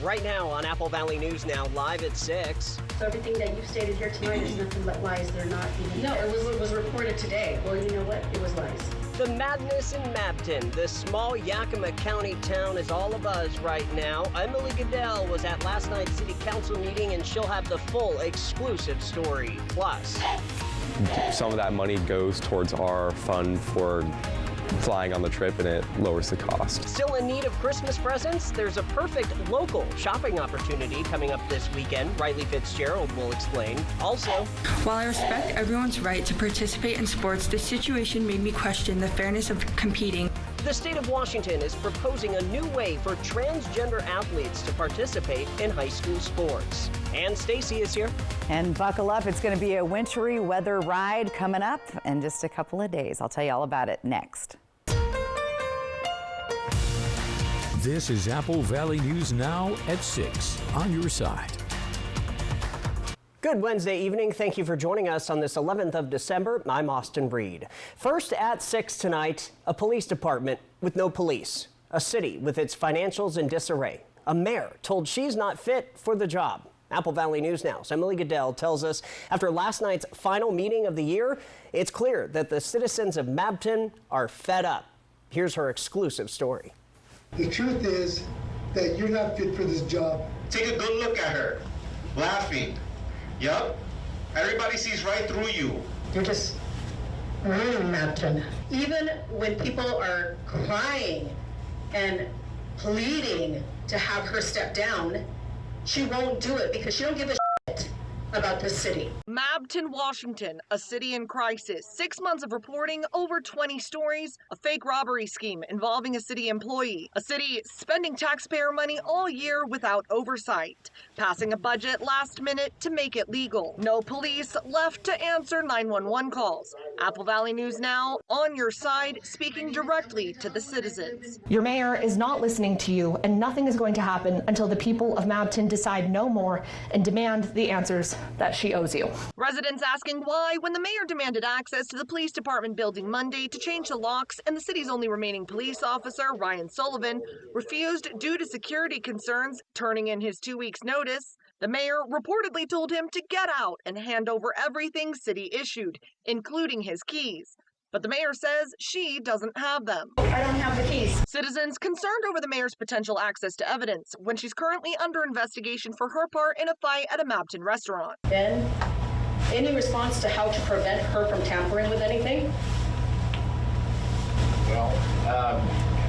right now on Apple Valley News Now, live at 6. So everything that you've stated here tonight is nothing but lies. They're not even. No, it was reported today. Well, you know what? It was lies. The madness in Mabton, this small Yakima County town, is all abuzz right now. Emily Goodell was at last night's city council meeting, and she'll have the full exclusive story. Plus, some of that money goes towards our fund for flying on the trip, and it lowers the cost. Still in need of Christmas presents? There's a perfect local shopping opportunity coming up this weekend. Riley Fitzgerald will explain. Also, while I respect everyone's right to participate in sports, this situation made me question the fairness of competing. The state of Washington is proposing a new way for transgender athletes to participate in high school sports. And Stacy is here. And buckle up, it's going to be a wintry weather ride coming up in just a couple of days. I'll tell you all about it next. This is Apple Valley News Now at 6 on your side. Good Wednesday evening. Thank you for joining us on this 11th of December. I'm Austin Breed. First at 6 tonight, a police department with no police, a city with its financials in disarray, a mayor told she's not fit for the job. Apple Valley News Now's Emily Goodell tells us after last night's final meeting of the year, it's clear that the citizens of Mabton are fed up. Here's her exclusive story. The truth is that you're not fit for this job. Take a good look at her, laughing. Yup, everybody sees right through you. You're just ruining Mabton. Even when people are crying and pleading to have her step down, she won't do it because she don't give a shit about this city. Mabton, Washington, a city in crisis. 6 months of reporting, over 20 stories, a fake robbery scheme involving a city employee, a city spending taxpayer money all year without oversight, passing a budget last minute to make it legal. No police left to answer 911 calls. Apple Valley News Now, on your side, speaking directly to the citizens. Your mayor is not listening to you, and nothing is going to happen until the people of Mabton decide no more and demand the answers that she owes you. Residents asking why when the mayor demanded access to the police department building Monday to change the locks, and the city's only remaining police officer, Ryan Sullivan, refused due to security concerns, turning in his 2 weeks notice. The mayor reportedly told him to get out and hand over everything city issued, including his keys. But the mayor says she doesn't have them. I don't have the keys. Citizens concerned over the mayor's potential access to evidence when she's currently under investigation for her part in a fight at a Mabton restaurant. Ben, any response to how to prevent her from tampering with anything? Well,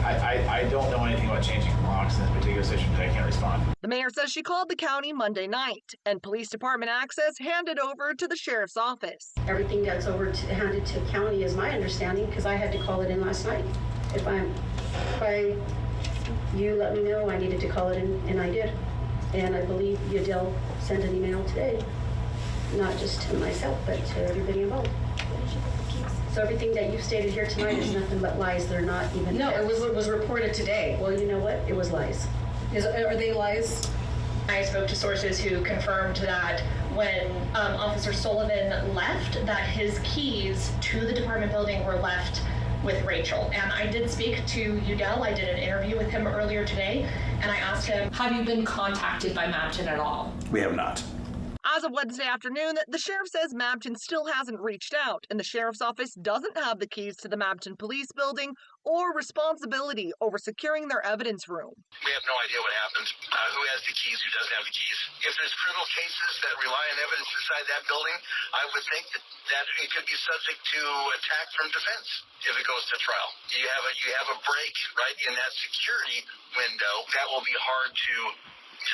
I don't know anything about changing locks in this particular situation, but I can't respond. The mayor says she called the county Monday night, and police department access handed over to the sheriff's office. Everything that's handed to county is my understanding because I had to call it in last night. If you let me know I needed to call it in, and I did. And I believe Udell sent an email today, not just to myself, but to everybody involved. So everything that you've stated here tonight is nothing but lies. They're not even. No, it was reported today. Well, you know what? It was lies. Are they lies? I spoke to sources who confirmed that when Officer Sullivan left, that his keys to the department building were left with Rachel. And I did speak to Udell. I did an interview with him earlier today, and I asked him, Have you been contacted by Mabton at all? We have not. As of Wednesday afternoon, the sheriff says Mabton still hasn't reached out, and the sheriff's office doesn't have the keys to the Mabton police building or responsibility over securing their evidence room. We have no idea what happened, who has the keys, who doesn't have the keys. If there's criminal cases that rely on evidence inside that building, I would think that it could be subject to attack from defense if it goes to trial. You have a break, right, in that security window. That will be hard to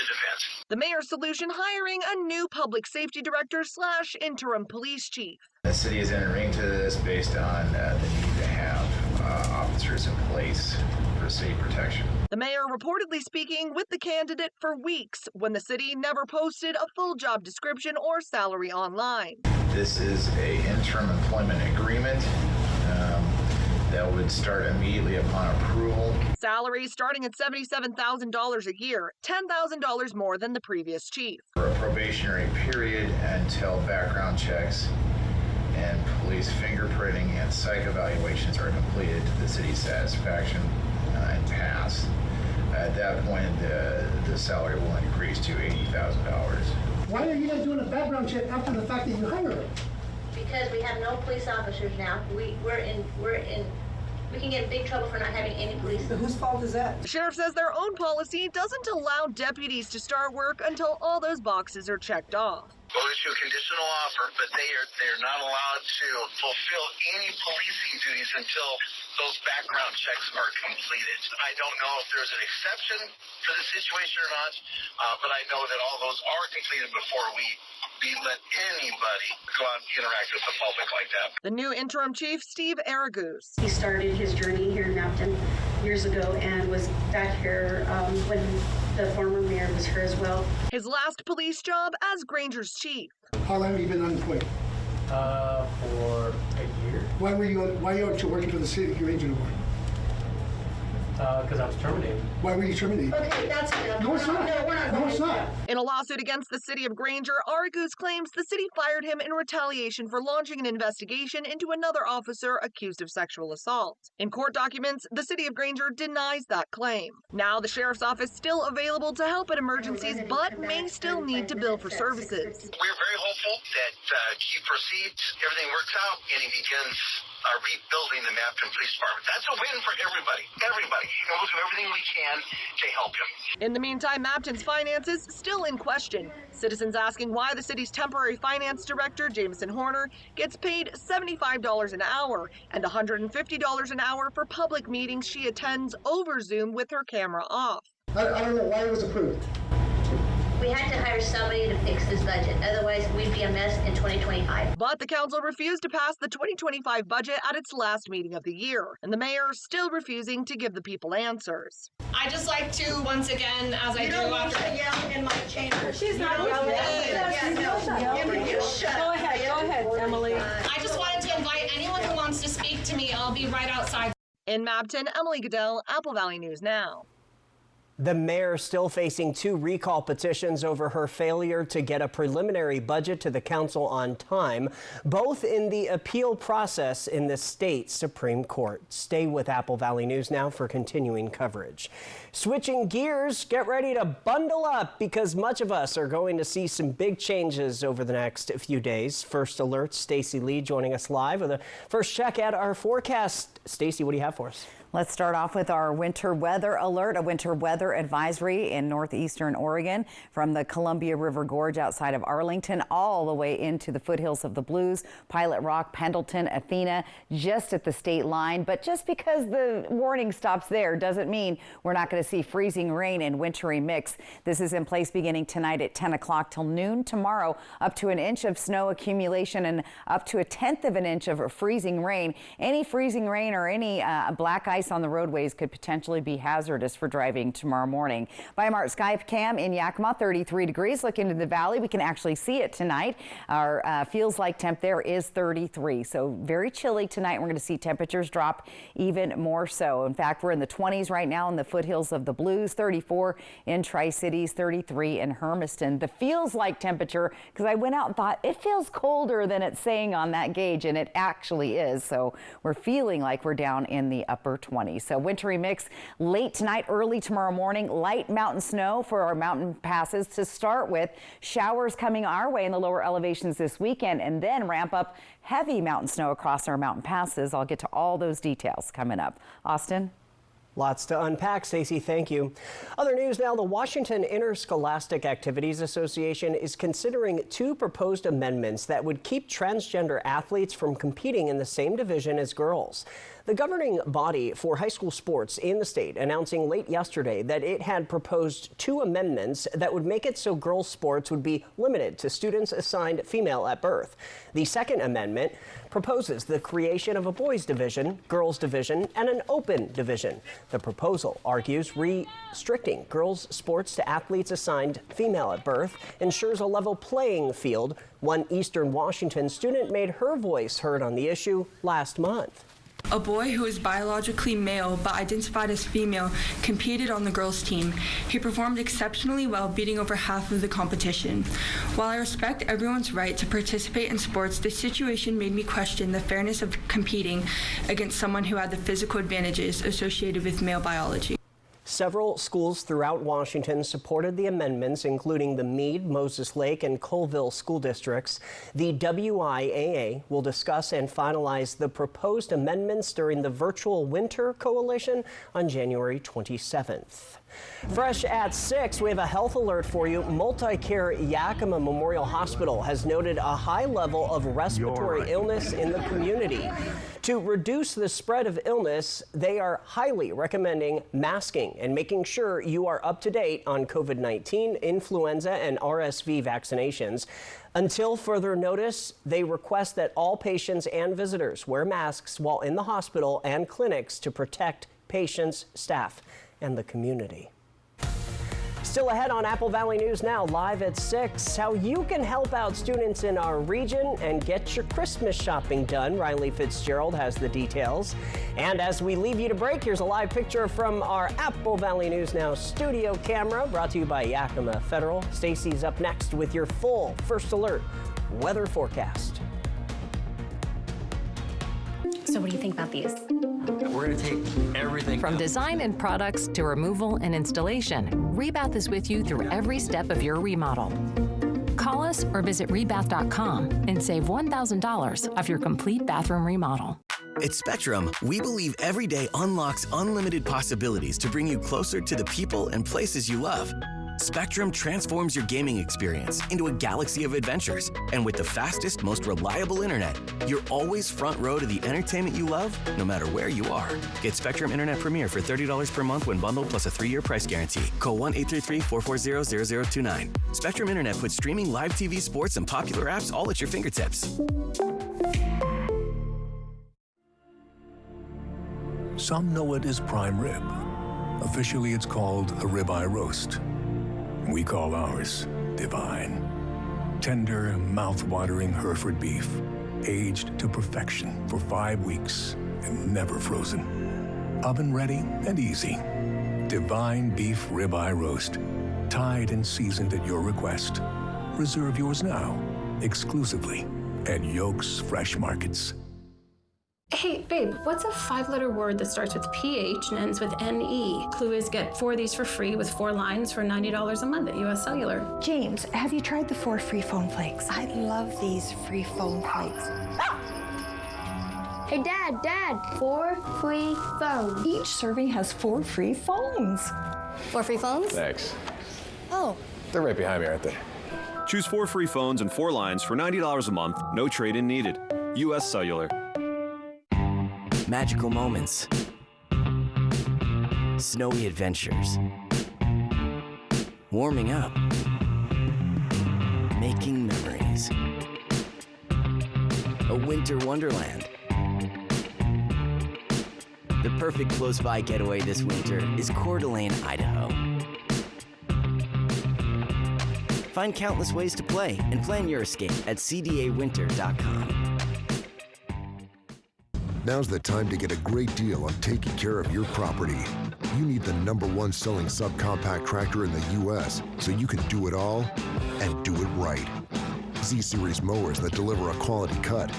defense. The mayor's solution, hiring a new public safety director / interim police chief. The city is entering into this based on the need to have officers in place for city protection. The mayor reportedly speaking with the candidate for weeks when the city never posted a full job description or salary online. This is an interim employment agreement that would start immediately upon approval. Salary starting at $77,000 a year, $10,000 more than the previous chief. For a probationary period until background checks and police fingerprinting and psych evaluations are completed to the city's satisfaction and pass. At that point, the the salary will increase to $80,000. Why are you guys doing a background check after the fact that you hired her? Because we have no police officers now. We can get in big trouble for not having any police. So whose fault is that? The sheriff says their own policy doesn't allow deputies to start work until all those boxes are checked off. We'll issue a conditional offer, but they're not allowed to fulfill any policing duties until those background checks are completed. I don't know if there's an exception for this situation or not, but I know that all those are completed before we let anybody go out and interact with the public like that. The new interim chief, Steve Aragoose. He started his journey here in Mapton years ago and was back here when the former mayor was here as well. His last police job as Granger's chief. How long have you been unemployed? For a year. Why aren't you working for the city of Granger anymore? Because I was terminated. Why were you terminated? Okay, that's enough. No, it's not. No, it's not. In a lawsuit against the city of Granger, Aragoose claims the city fired him in retaliation for launching an investigation into another officer accused of sexual assault. In court documents, the city of Granger denies that claim. Now the sheriff's office still available to help at emergencies, but may still need to bill for services. We're very hopeful that he proceeds, everything works out, and he begins rebuilding the Mapton Police Department. That's a win for everybody. Everybody. And we'll do everything we can to help him. In the meantime, Mapton's finances still in question. Citizens asking why the city's temporary finance director, Jameson Horner, gets paid $75 an hour and $150 an hour for public meetings she attends over Zoom with her camera off. I don't know why it was approved. We had to hire somebody to fix this budget. Otherwise, we'd be a mess in 2025. But the council refused to pass the 2025 budget at its last meeting of the year, and the mayor still refusing to give the people answers. I just like to, once again, as I do after yell in my chamber. She's not yelling. Go ahead, Emily. I just wanted to invite anyone who wants to speak to me. I'll be right outside. In Mapton, Emily Goodell, Apple Valley News Now. The mayor still facing 2 recall petitions over her failure to get a preliminary budget to the council on time, both in the appeal process in the state Supreme Court. Stay with Apple Valley News Now for continuing coverage. Switching gears, get ready to bundle up because much of us are going to see some big changes over the next few days. First Alert's Stacey Lee joining us live with a first check at our forecast. Stacey, what do you have for us? Let's start off with our winter weather alert, a winter weather advisory in northeastern Oregon from the Columbia River Gorge outside of Arlington all the way into the foothills of the Blues, Pilot Rock, Pendleton, Athena, just at the state line. But just because the warning stops there doesn't mean we're not going to see freezing rain and wintry mix. This is in place beginning tonight at 10 o'clock till noon. Tomorrow, up to an inch of snow accumulation and up to 1/10 of an inch of freezing rain. Any freezing rain or any black ice on the roadways could potentially be hazardous for driving tomorrow morning. Bi-Mart Skype Cam in Yakima, 33 degrees. Look into the valley. We can actually see it tonight. Our feels like temp there is 33. So very chilly tonight. We're going to see temperatures drop even more so. In fact, we're in the 20s right now in the foothills of the Blues, 34 in Tri-Cities, 33 in Hermiston. The feels like temperature, because I went out and thought it feels colder than it's saying on that gauge, and it actually is. So we're feeling like we're down in the upper 20s. So wintry mix late tonight, early tomorrow morning, light mountain snow for our mountain passes to start with. Showers coming our way in the lower elevations this weekend, and then ramp up heavy mountain snow across our mountain passes. I'll get to all those details coming up. Austin? Lots to unpack, Stacey. Thank you. Other news now, the Washington Interscholastic Activities Association is considering 2 proposed amendments that would keep transgender athletes from competing in the same division as girls. The governing body for high school sports in the state announcing late yesterday that it had proposed 2 amendments that would make it so girls' sports would be limited to students assigned female at birth. The second amendment proposes the creation of a boys division, girls division, and an open division. The proposal argues restricting girls' sports to athletes assigned female at birth ensures a level playing field. One Eastern Washington student made her voice heard on the issue last month. A boy who is biologically male but identified as female competed on the girls' team. He performed exceptionally well, beating over half of the competition. While I respect everyone's right to participate in sports, this situation made me question the fairness of competing against someone who had the physical advantages associated with male biology. several schools throughout Washington supported the amendments, including the Meade, Moses Lake, and Colville school districts. The WIAA will discuss and finalize the proposed amendments during the Virtual Winter Coalition on January 27th. Fresh at 6, we have a health alert for you. Multicare Yakima Memorial Hospital has noted a high level of respiratory illness in the community. To reduce the spread of illness, they are highly recommending masking and making sure you are up to date on COVID-19, influenza, and RSV vaccinations. Until further notice, they request that all patients and visitors wear masks while in the hospital and clinics to protect patients, staff, and the community. Still ahead on Apple Valley News Now, live at 6, how you can help out students in our region and get your Christmas shopping done. Riley Fitzgerald has the details. And as we leave you to break, here's a live picture from our Apple Valley News Now studio camera, brought to you by Yakima Federal. Stacy's up next with your full First Alert weather forecast. So what do you think about these? We're going to take everything. From design and products to removal and installation, Rebath is with you through every step of your remodel. Call us or visit rebath.com and save $1,000 off your complete bathroom remodel. At Spectrum, we believe every day unlocks unlimited possibilities to bring you closer to the people and places you love. Spectrum transforms your gaming experience into a galaxy of adventures. And with the fastest, most reliable internet, you're always front row to the entertainment you love, no matter where you are. Get Spectrum Internet Premier for $30 per month when bundled, plus a 3-year price guarantee. Call 1-833-440-0029. Spectrum Internet puts streaming live TV, sports, and popular apps all at your fingertips. Some know it as prime rib. Officially, it's called a ribeye roast. We call ours divine. Tender, mouth-watering Hereford beef, aged to perfection for 5 weeks and never frozen. Oven ready and easy. Divine beef ribeye roast, tied and seasoned at your request. Reserve yours now, exclusively at Yoke's Fresh Markets. Hey, babe, what's a 5-letter word that starts with PH and ends with NE? Clue is get 4 of these for free with 4 lines for $90 a month at US Cellular. James, have you tried the 4 free phone flakes? I love these free phone flakes. Hey, Dad, 4 free phones. Each serving has 4 free phones. 4 free phones? Thanks. Oh. They're right behind me, aren't they? Choose 4 free phones and 4 lines for $90 a month, no trade-in needed. US Cellular. Magical moments. Snowy adventures. Warming up. Making memories. A winter wonderland. The perfect close-by getaway this winter is Coeur d'Alene, Idaho. Find countless ways to play and plan your escape at cdawinter.com. Now's the time to get a great deal on taking care of your property. You need the #1 selling subcompact tractor in the U.S. so you can do it all and do it right. Z-Series mowers that deliver a quality cut,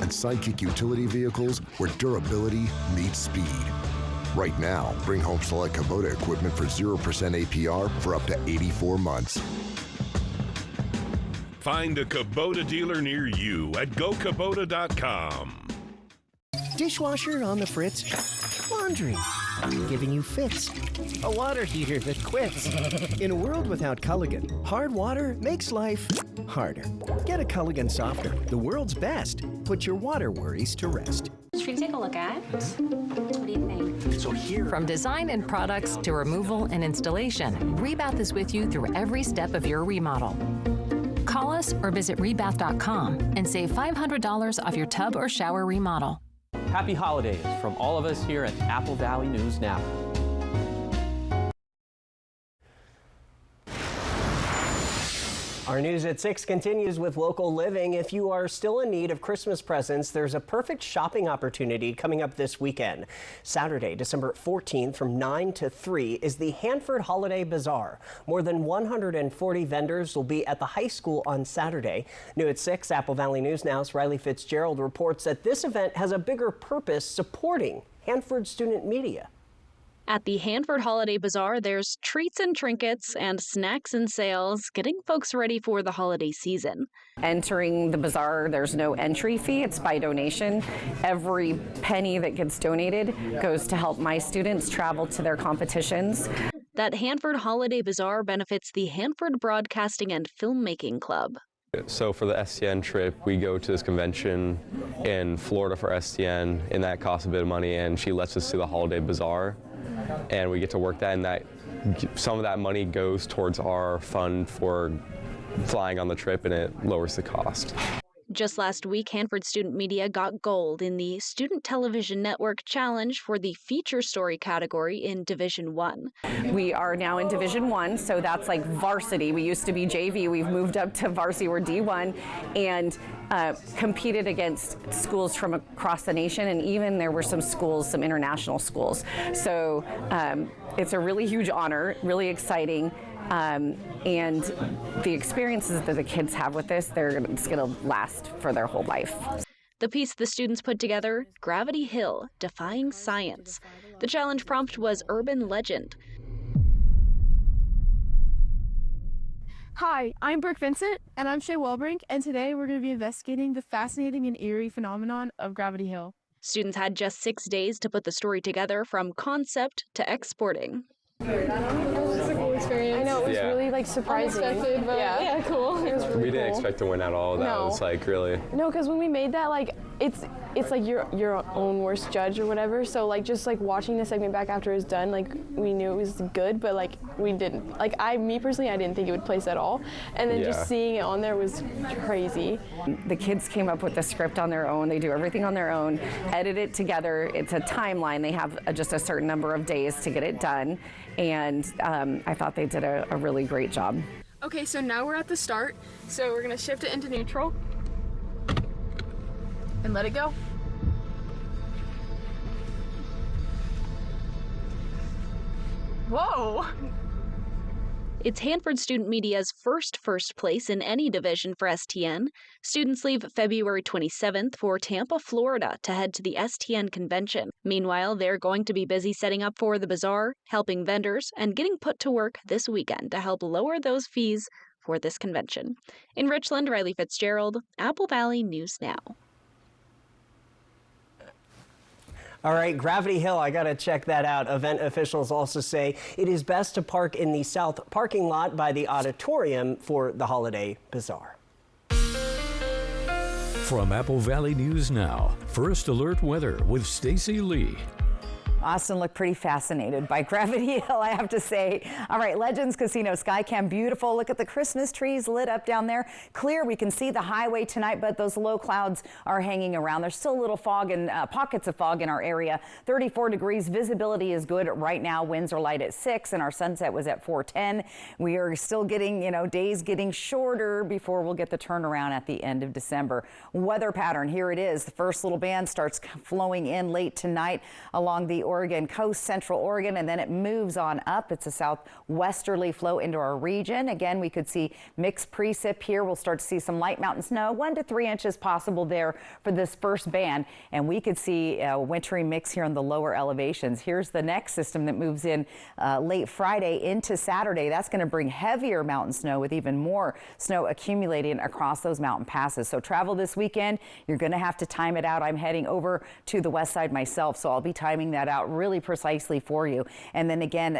and Sidekick utility vehicles where durability meets speed. Right now, bring home select Kubota equipment for 0% APR for up to 84 months. Find a Kubota dealer near you at GoKubota.com. Dishwasher on the fritz. Laundry giving you fits. A water heater that quits. In a world without Culligan, hard water makes life harder. Get a Culligan softener, the world's best. Put your water worries to rest. Should we take a look at? What do you think? So here, from design and products to removal and installation, Rebath is with you through every step of your remodel. Call us or visit rebath.com and save $500 off your tub or shower remodel. Happy holidays from all of us here at Apple Valley News Now. Our news at 6 continues with local living. If you are still in need of Christmas presents, there's a perfect shopping opportunity coming up this weekend. Saturday, December 14th from 9 to 3 is the Hanford Holiday Bazaar. More than 140 vendors will be at the high school on Saturday. New at 6, Apple Valley News Now's Riley Fitzgerald reports that this event has a bigger purpose supporting Hanford student media. At the Hanford Holiday Bazaar, there's treats and trinkets and snacks and sales, getting folks ready for the holiday season. Entering the bazaar, there's no entry fee. It's by donation. Every penny that gets donated goes to help my students travel to their competitions. That Hanford Holiday Bazaar benefits the Hanford Broadcasting and Filmmaking Club. So for the STN trip, we go to this convention in Florida for STN, and that costs a bit of money, and she lets us do the Holiday Bazaar, and we get to work that, and that some of that money goes towards our fund for flying on the trip, and it lowers the cost. Just last week, Hanford Student Media got gold in the Student Television Network Challenge for the feature story category in Division 1. We are now in Division 1, so that's like varsity. We used to be JV. We've moved up to varsity. We're D1, and competed against schools from across the nation, and even there were some schools, some international schools. So it's a really huge honor, really exciting. And the experiences that the kids have with this, it's going to last for their whole life. The piece the students put together, Gravity Hill, Defying Science. The challenge prompt was Urban Legend. Hi, I'm Brooke Vincent. And I'm Shay Welbrink, and today we're going to be investigating the fascinating and eerie phenomenon of Gravity Hill. Students had just 6 days to put the story together from concept to exporting. It was a cool experience. I know, it was really surprising. Unexpected, but yeah, cool. It was really We didn't expect to win at all. That was really. No, because when we made that, it's like your own worst judge or whatever. So just watching the segment back after it was done, we knew it was good, but we didn't. Me personally, I didn't think it would place at all. And then just seeing it on there was crazy. The kids came up with the script on their own. They do everything on their own, edit it together. It's a timeline. They have just a certain number of days to get it done. And I thought they did a really great job. Okay, so now we're at the start. So we're gonna shift it into neutral and let it go. Whoa! It's Hanford Student Media's first place in any division for STN. Students leave February 27th for Tampa, Florida to head to the STN convention. Meanwhile, they're going to be busy setting up for the bazaar, helping vendors, and getting put to work this weekend to help lower those fees for this convention. In Richland, Riley Fitzgerald, Apple Valley News Now. All right, Gravity Hill, I got to check that out. Event officials also say it is best to park in the south parking lot by the auditorium for the Holiday Bazaar. From Apple Valley News Now, First Alert Weather with Stacy Lee. Austin looked pretty fascinated by Gravity Hill, I have to say. All right, Legends Casino Skycam, beautiful. Look at the Christmas trees lit up down there. Clear, we can see the highway tonight, but those low clouds are hanging around. There's still a little fog and pockets of fog in our area. 34 degrees, visibility is good right now. Winds are light at 6 and our sunset was at 4:10. We are still getting, days getting shorter before we'll get the turnaround at the end of December. Weather pattern, here it is. The first little band starts flowing in late tonight along the Oregon coast, central Oregon, and then it moves on up. It's a southwesterly flow into our region. Again, we could see mixed precip here. We'll start to see some light mountain snow, 1 to 3 inches possible there for this first band. And we could see a wintry mix here in the lower elevations. Here's the next system that moves in late Friday into Saturday. That's going to bring heavier mountain snow with even more snow accumulating across those mountain passes. So travel this weekend, you're going to have to time it out. I'm heading over to the west side myself, so I'll be timing that out really precisely for you. And then again,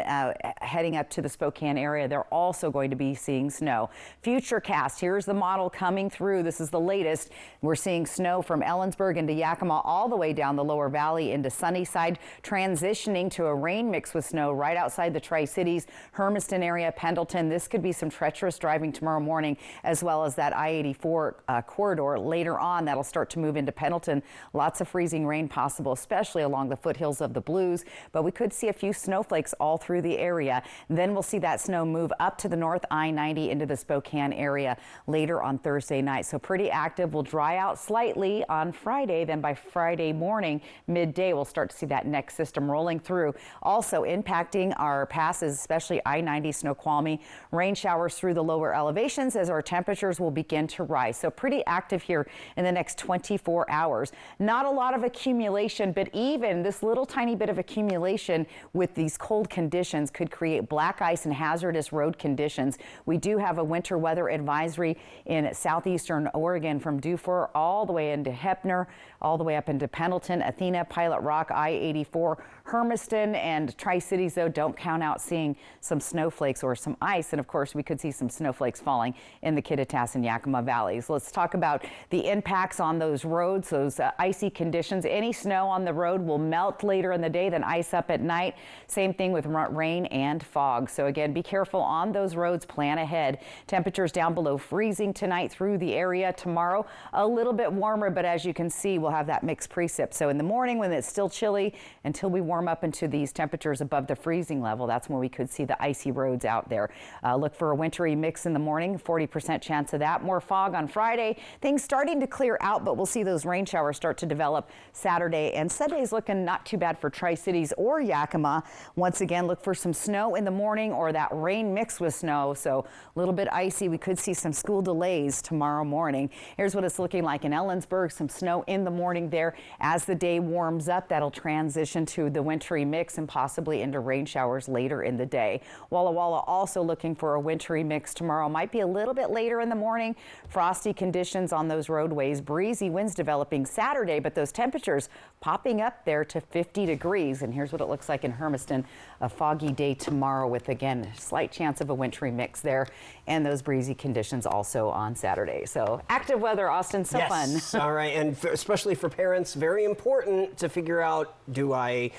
heading up to the Spokane area, they're also going to be seeing snow. Futurecast, here's the model coming through. This is the latest. We're seeing snow from Ellensburg into Yakima all the way down the lower valley into Sunnyside, transitioning to a rain mix with snow right outside the Tri-Cities, Hermiston area, Pendleton. This could be some treacherous driving tomorrow morning, as well as that I-84 corridor later on. That'll start to move into Pendleton. Lots of freezing rain possible, especially along the foothills of the Blues, but we could see a few snowflakes all through the area. Then we'll see that snow move up to the north I-90 into the Spokane area later on Thursday night. So pretty active. Will dry out slightly on Friday. Then by Friday morning, midday, we'll start to see that next system rolling through. Also impacting our passes, especially I-90 Snoqualmie. Rain showers through the lower elevations as our temperatures will begin to rise. So pretty active here in the next 24 hours. Not a lot of accumulation, but even this little tiny bit bit of accumulation with these cold conditions could create black ice and hazardous road conditions. We do have a winter weather advisory in southeastern Oregon from Dufour all the way into Heppner, all the way up into Pendleton, Athena, Pilot Rock, I-84, Hermiston, and Tri-Cities, though, don't count out seeing some snowflakes or some ice. And of course, we could see some snowflakes falling in the Kittitas and Yakima valleys. Let's talk about the impacts on those roads, those icy conditions. Any snow on the road will melt later in the day, then ice up at night. Same thing with rain and fog. So again, be careful on those roads. Plan ahead. Temperatures down below freezing tonight through the area. Tomorrow, a little bit warmer, but as you can see, we'll have that mixed precip. So in the morning when it's still chilly, until we warm up into these temperatures above the freezing level, that's when we could see the icy roads out there. Look for a wintry mix in the morning, 40% chance of that. More fog on Friday. Things starting to clear out, but we'll see those rain showers start to develop Saturday. And Sunday's looking not too bad for Tri-Cities or Yakima. Once again, look for some snow in the morning or that rain mixed with snow. So a little bit icy. We could see some school delays tomorrow morning. Here's what it's looking like in Ellensburg. Some snow in the morning there. As the day warms up, that'll transition to the wintry mix and possibly into rain showers later in the day. Walla Walla also looking for a wintry mix tomorrow. Might be a little bit later in the morning. Frosty conditions on those roadways. Breezy winds developing Saturday, but those temperatures popping up there to 50 degrees. And here's what it looks like in Hermiston. A foggy day tomorrow with, again, slight chance of a wintry mix there. And those breezy conditions also on Saturday. So active weather, Austin, so yes. fun. All right, and especially for parents, very important to figure out, do I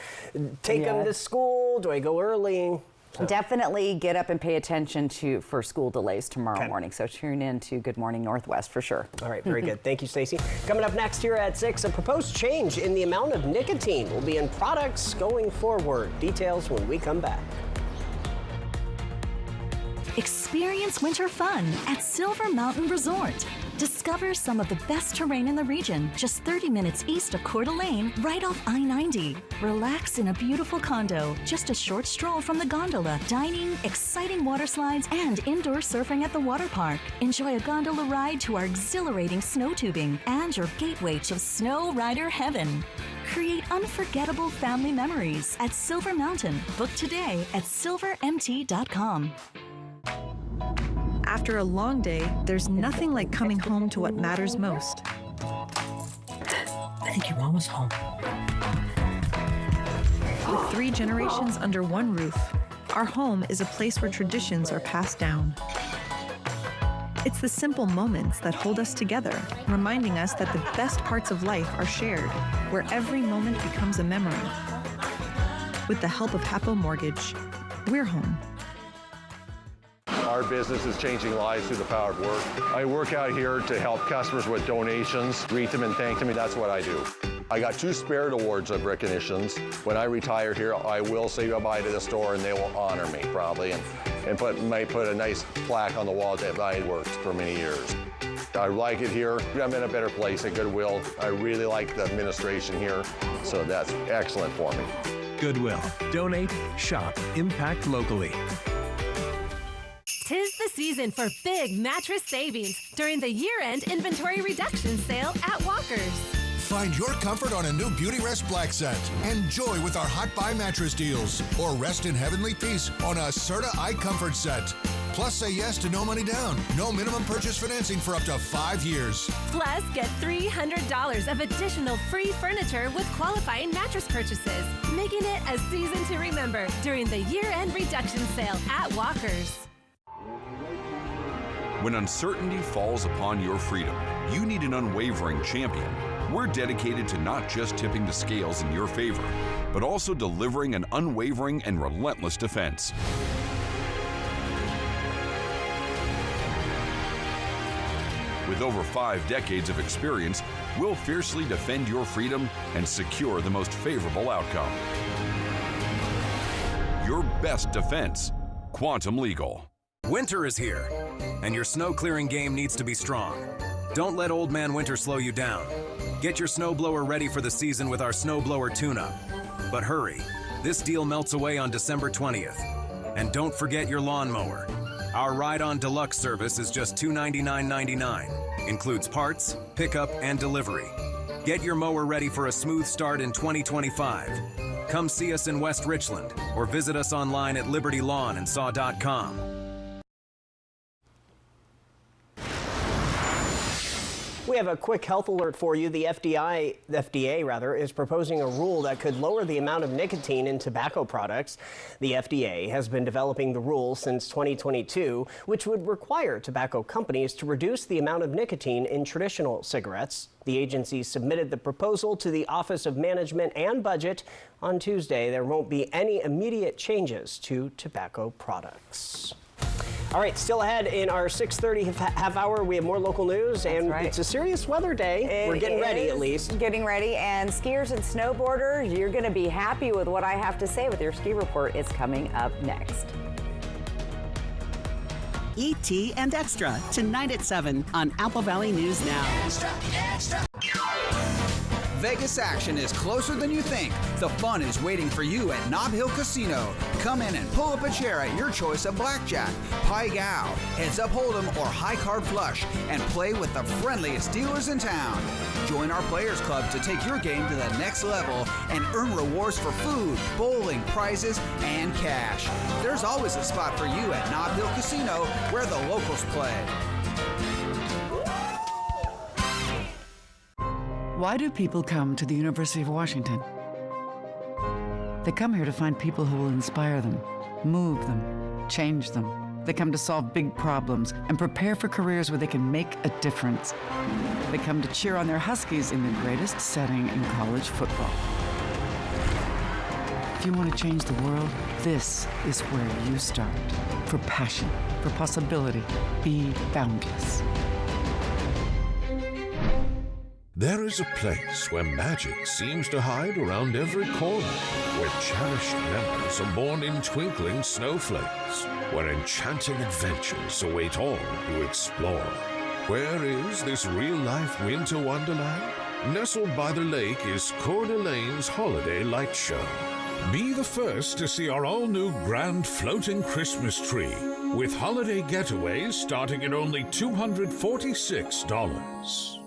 take them to school? Do I go early? So. Definitely get up and pay attention for school delays tomorrow morning. So tune in to Good Morning Northwest for sure. All right, very good. Thank you, Stacey. Coming up next here at 6, a proposed change in the amount of nicotine will be in products going forward. Details when we come back. Experience winter fun at Silver Mountain Resort. Discover some of the best terrain in the region, just 30 minutes east of Coeur d'Alene, right off I-90. Relax in a beautiful condo, just a short stroll from the gondola, dining, exciting water slides, and indoor surfing at the water park. Enjoy a gondola ride to our exhilarating snow tubing and your gateway to snow rider heaven. Create unforgettable family memories at Silver Mountain. Book today at silvermt.com. After a long day, there's nothing like coming home to what matters most. I think your mom was home. With 3 generations under one roof, our home is a place where traditions are passed down. It's the simple moments that hold us together, reminding us that the best parts of life are shared, where every moment becomes a memory. With the help of Hapo Mortgage, we're home. Our business is changing lives through the power of work. I work out here to help customers with donations, greet them and thank them. That's what I do. I got 2 Spirit Awards of recognitions. When I retire here, I will say goodbye to the store and they will honor me probably and might put a nice plaque on the wall that I worked for many years. I like it here. I'm in a better place at Goodwill. I really like the administration here, so that's excellent for me. Goodwill. Donate, shop, impact locally. 'Tis the season for big mattress savings during the year-end inventory reduction sale at Walker's. Find your comfort on a new Beauty Rest Black set. Enjoy with our Hot Buy mattress deals. Or rest in heavenly peace on a Serta iComfort set. Plus, say yes to no money down. No minimum purchase financing for up to 5 years. Plus, get $300 of additional free furniture with qualifying mattress purchases, making it a season to remember during the year-end reduction sale at Walker's. When uncertainty falls upon your freedom, you need an unwavering champion. We're dedicated to not just tipping the scales in your favor, but also delivering an unwavering and relentless defense. With over 5 decades of experience, we'll fiercely defend your freedom and secure the most favorable outcome. Your best defense, Quantum Legal. Winter is here, and your snow clearing game needs to be strong. Don't let Old Man Winter slow you down. Get your snowblower ready for the season with our snowblower tune-up. But hurry, this deal melts away on December 20th. And don't forget your lawnmower. Our Ride-On Deluxe service is just $299.99. Includes parts, pickup, and delivery. Get your mower ready for a smooth start in 2025. Come see us in West Richland or visit us online at libertylawnandsaw.com. We have a quick health alert for you. The FDA is proposing a rule that could lower the amount of nicotine in tobacco products. The FDA has been developing the rule since 2022, which would require tobacco companies to reduce the amount of nicotine in traditional cigarettes. The agency submitted the proposal to the Office of Management and Budget on Tuesday. There won't be any immediate changes to tobacco products. All right, still ahead in our 6:30 half hour, we have more local news, and it's a serious weather day. We're getting ready, at least. Getting ready, and skiers and snowboarders, you're going to be happy with what I have to say with your ski report. It's coming up next. ET and Extra, tonight at 7 on Apple Valley News Now. Extra, extra. Vegas action is closer than you think. The fun is waiting for you at Nob Hill Casino. Come in and pull up a chair at your choice of blackjack, pai gow, heads up hold'em, or high card flush, and play with the friendliest dealers in town. Join our Players Club to take your game to the next level and earn rewards for food, bowling, prizes, and cash. There's always a spot for you at Nob Hill Casino, where the locals play. Why do people come to the University of Washington? They come here to find people who will inspire them, move them, change them. They come to solve big problems and prepare for careers where they can make a difference. They come to cheer on their Huskies in the greatest setting in college football. If you want to change the world, this is where you start. For passion, for possibility, be boundless. There is a place where magic seems to hide around every corner, where cherished memories are born in twinkling snowflakes, where enchanting adventures await all who explore. Where is this real-life winter wonderland? Nestled by the lake is Coeur d'Alene's Holiday Light Show. Be the first to see our all-new grand floating Christmas tree, with holiday getaways starting at only $246.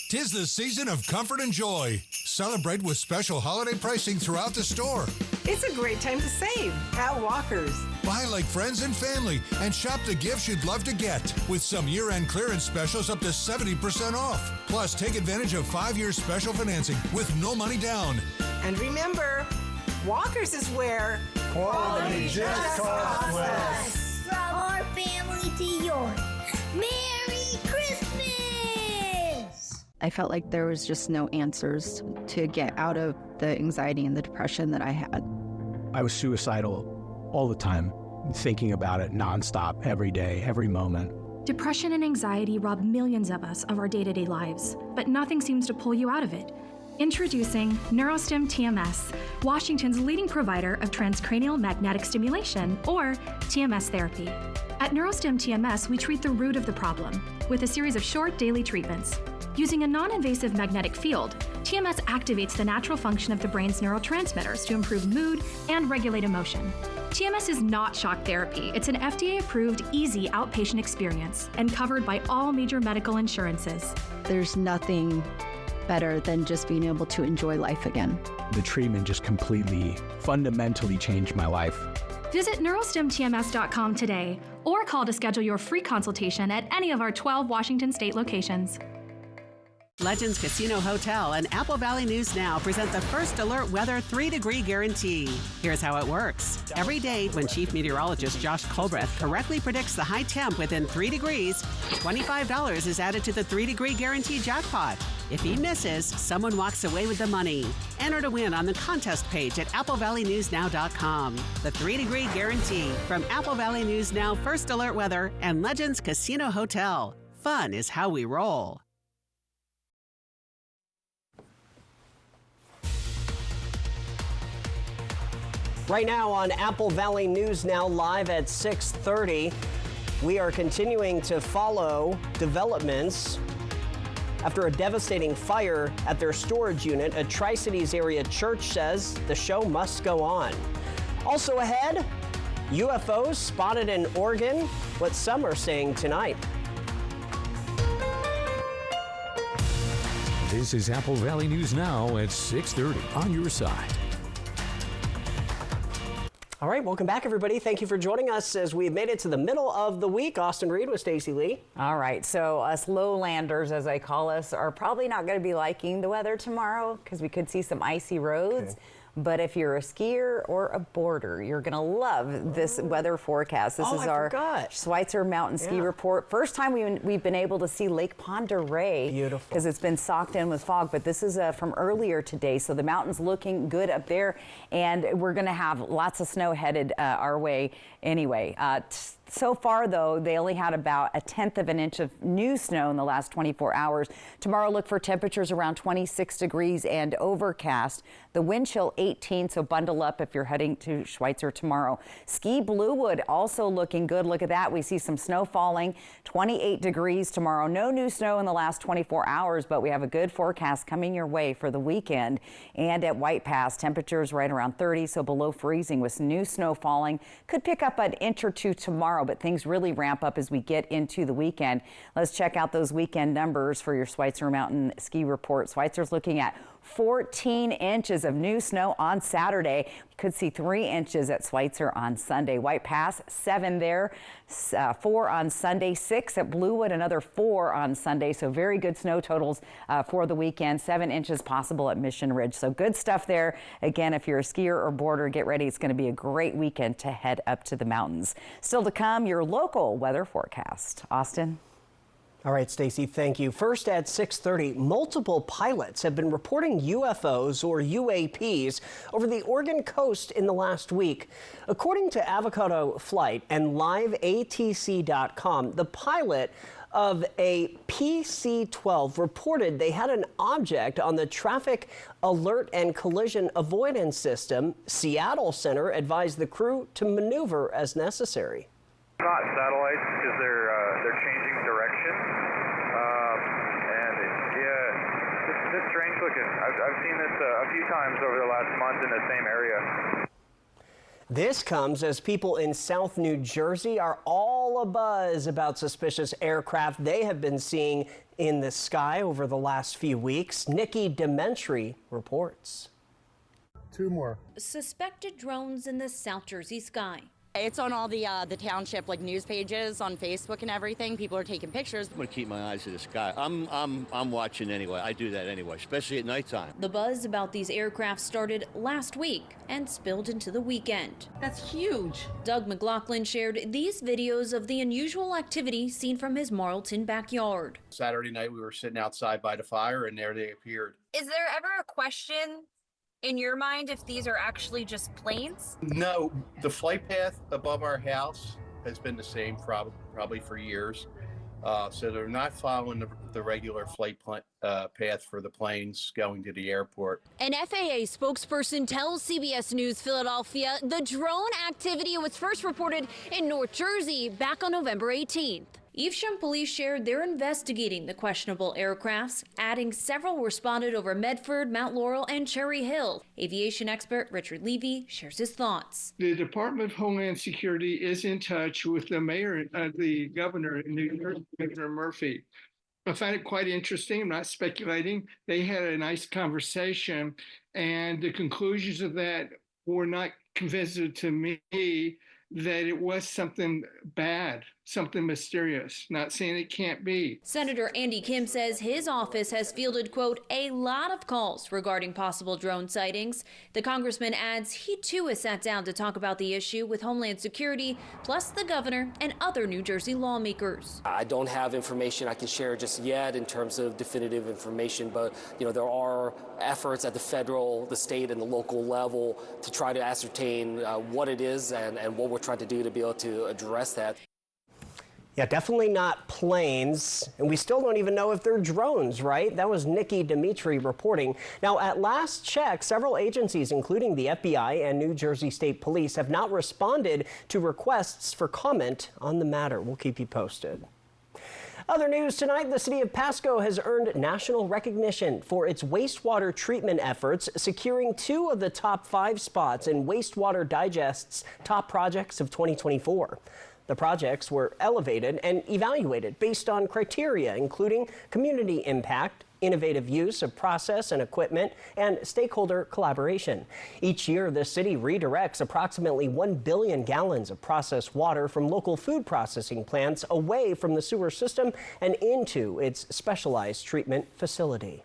'Tis the season of comfort and joy. Celebrate with special holiday pricing throughout the store. It's a great time to save at Walker's. Buy like friends and family and shop the gifts you'd love to get with some year-end clearance specials up to 70% off. Plus, take advantage of 5-year special financing with no money down. And remember, Walker's is where quality just costs less. From our family to yours. Merry Christmas! I felt like there was just no answers to get out of the anxiety and the depression that I had. I was suicidal all the time, thinking about it nonstop, every day, every moment. Depression and anxiety rob millions of us of our day-to-day lives, but nothing seems to pull you out of it. Introducing Neurostim TMS, Washington's leading provider of transcranial magnetic stimulation, or TMS therapy. At Neurostim TMS, we treat the root of the problem with a series of short daily treatments. Using a non-invasive magnetic field, TMS activates the natural function of the brain's neurotransmitters to improve mood and regulate emotion. TMS is not shock therapy. It's an FDA-approved, easy outpatient experience and covered by all major medical insurances. There's nothing better than just being able to enjoy life again. The treatment just completely, fundamentally changed my life. Visit neurostimtms.com today or call to schedule your free consultation at any of our 12 Washington state locations. Legends Casino Hotel and Apple Valley News Now present the First Alert Weather 3-degree guarantee. Here's how it works. Every day, when Chief Meteorologist Josh Colbreth correctly predicts the high temp within 3 degrees, $25 is added to the 3-degree guarantee jackpot. If he misses, someone walks away with the money. Enter to win on the contest page at applevalleynewsnow.com. The 3-degree guarantee from Apple Valley News Now, First Alert Weather, and Legends Casino Hotel. Fun is how we roll. Right now on Apple Valley News Now, live at 6:30, we are continuing to follow developments after a devastating fire at their storage unit. A Tri-Cities area church says the show must go on. Also ahead, UFOs spotted in Oregon, what some are saying tonight. This is Apple Valley News Now at 6:30 on your side. All right, welcome back, everybody. Thank you for joining us as we've made it to the middle of the week. Austin Reed with Stacey Lee. All right, so us lowlanders, as I call us, are probably not going to be liking the weather tomorrow because we could see some icy roads. Okay. But if you're a skier or a boarder, you're going to love this weather forecast. This is our Schweitzer Mountain Ski Report. First time we've been able to see Lake Pend Oreille. Beautiful. Because it's been socked in with fog. But this is from earlier today. So the mountain's looking good up there. And we're going to have lots of snow headed our way anyway. So far, though, they only had about 1/10 of an inch of new snow in the last 24 hours. Tomorrow, look for temperatures around 26 degrees and overcast. The wind chill 18, so bundle up if you're heading to Schweitzer tomorrow. Ski Bluewood also looking good. Look at that. We see some snow falling. 28 degrees tomorrow. No new snow in the last 24 hours, but we have a good forecast coming your way for the weekend. And at White Pass, temperatures right around 30, so below freezing with new snow falling. Could pick up an inch or two tomorrow, but things really ramp up as we get into the weekend. Let's check out those weekend numbers for your Schweitzer Mountain Ski Report. Schweitzer's looking at 14 inches of new snow on Saturday. We could see 3 inches at Schweitzer on Sunday. White Pass, 7 there, 4 on Sunday, 6 at Bluewood, another 4 on Sunday. So very good snow totals for the weekend. 7 inches possible at Mission Ridge. So good stuff there. Again, if you're a skier or boarder, get ready. It's going to be a great weekend to head up to the mountains. Still to come, your local weather forecast. Austin? All right, Stacey, thank you. First at 6:30, multiple pilots have been reporting UFOs or UAPs over the Oregon coast in the last week. According to Avocado Flight and LiveATC.com, the pilot of a PC-12 reported they had an object on the Traffic Alert and Collision Avoidance System. Seattle Center advised the crew to maneuver as necessary. Not satellites because they're changing direction, and it's strange looking. I've seen this a few times over the last month in the same area. This comes as people in South New Jersey are all abuzz about suspicious aircraft they have been seeing in the sky over the last few weeks. Nikki Dementry reports. 2 more. Suspected drones in the South Jersey sky. It's on all the township news pages on Facebook and everything. People are taking pictures. I'm gonna keep my eyes to the sky. I'm watching anyway. I do that anyway, especially at nighttime. The buzz about these aircraft started last week and spilled into the weekend. That's huge. Doug McLaughlin shared these videos of the unusual activity seen from his Marlton backyard. Saturday night we were sitting outside by the fire and there they appeared. Is there ever a question in your mind if these are actually just planes? No, the flight path above our house has been the same probably for years. So they're not following the regular flight path for the planes going to the airport. An FAA spokesperson tells CBS News Philadelphia the drone activity was first reported in North Jersey back on November 18th. Evesham police shared they're investigating the questionable aircrafts, adding several responded over Medford, Mount Laurel, and Cherry Hill. Aviation expert Richard Levy shares his thoughts. The Department of Homeland Security is in touch with the mayor, the governor in New York, Governor Murphy. I find it quite interesting. I'm not speculating. They had a nice conversation, and the conclusions of that were not convincing to me that it was something bad, something mysterious. Not saying it can't be. Senator Andy Kim says his office has fielded, quote, a lot of calls regarding possible drone sightings. The congressman adds he too has sat down to talk about the issue with Homeland Security, plus the governor and other New Jersey lawmakers. I don't have information I can share just yet in terms of definitive information, but there are efforts at the federal, the state, and the local level to try to ascertain what it is and what we're trying to do to be able to address that. Yeah, definitely not planes, and we still don't even know if they're drones, right? That was Nikki Dementry reporting. Now, at last check, several agencies, including the FBI and New Jersey State Police, have not responded to requests for comment on the matter. We'll keep you posted. Other news tonight, the city of Pasco has earned national recognition for its wastewater treatment efforts, securing 2 of the top 5 spots in Wastewater Digest's top projects of 2024. The projects were elevated and evaluated based on criteria including community impact, innovative use of process and equipment, and stakeholder collaboration. Each year, the city redirects approximately 1 billion gallons of processed water from local food processing plants away from the sewer system and into its specialized treatment facility.